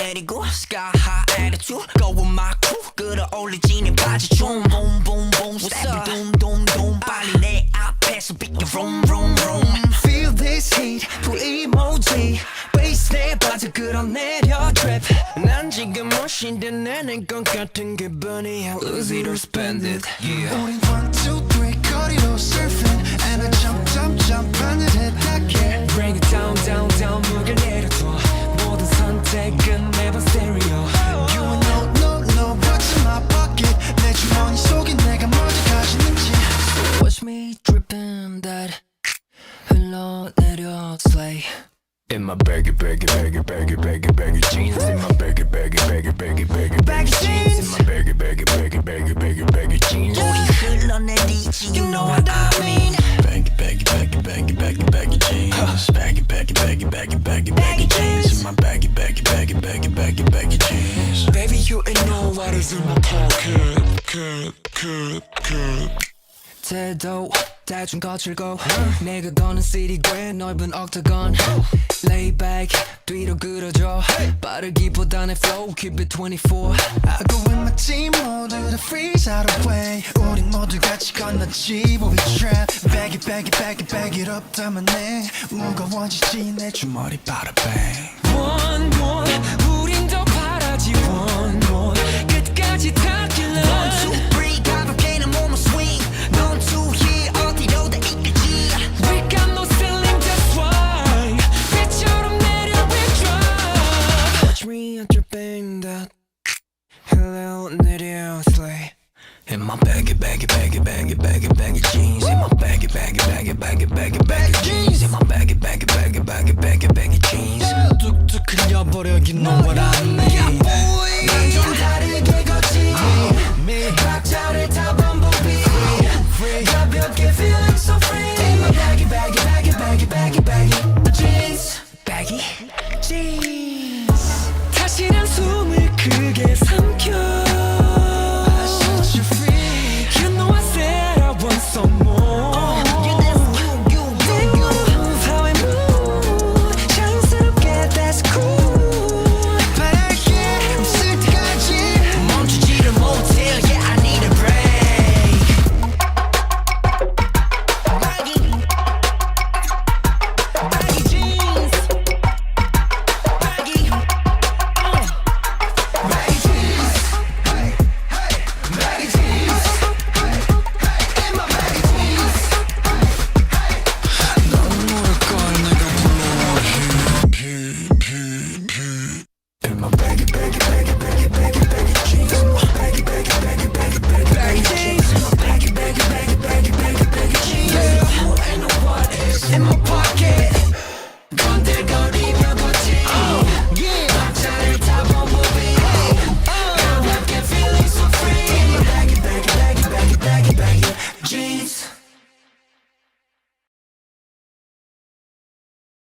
내리고 sky high attitude go with my crew 끌어올리지 네 바지 좀 boom boom boom step doom doom doom 빨리 내 앞에서 비켜 vroom vroom vroom Feel this heat full emoji Bass 내 바지 끌어내려 trip 난 지금 멋인데 내는 것 같은 기분이야 Lose it or spend it yeah. 우린 1, 2, 3 거리로 surfing And I jump jump jump 하늘에 닿게 Bring it down down down 무게 내려둬 모든 선택은 매번 stereo You know no no what's in my pocket 내 주머니 속에 내가 뭘 가지는지 So watch me dripping that 흘러내려 slay In my baggy baggy baggy baggy baggy baggy jeans In my baggy baggy baggy baggy baggy baggy jeans In my baggy baggy baggy baggy baggy baggy jeans 우리 흘러내리지 you know what I mean Baggy baggy baggy baggy baggy baggy jeans Baggy baggy baggy baggy baggy baggy jeans In my baggy baggy baggy baggy baggy baggy jeans Baby you ain't know what is in my pocket 태도 대충 거칠고 내가 거는 city 꽤 넓은 octagon Lay back 뒤로 끌어줘 빠르기보다는 flow keep it 24 I go with my team 모두 다 freeze out of way 우린 모두 같이 건너지 we trap Bag it bag it bag it bag it up 담아내 무거워지지 내 주머니 bada bang One more 우린 더 바라지 one more 끝까지 닿길래 1, 2, 3 가볍게는 몸을 swing 넌 too here 어디로 다 이끌지 We got no ceiling that's why 빛처럼 내려 we drop Watch me at your bang that Hello 내려 slay In my baggy baggy baggy baggy baggy baggy jeans In my baggy baggy baggy baggy baggy baggy jeans In my baggy baggy baggy baggy baggy baggy jeans 뚝뚝 흘려버려 you know what I mean 난 좀 다르게 걷지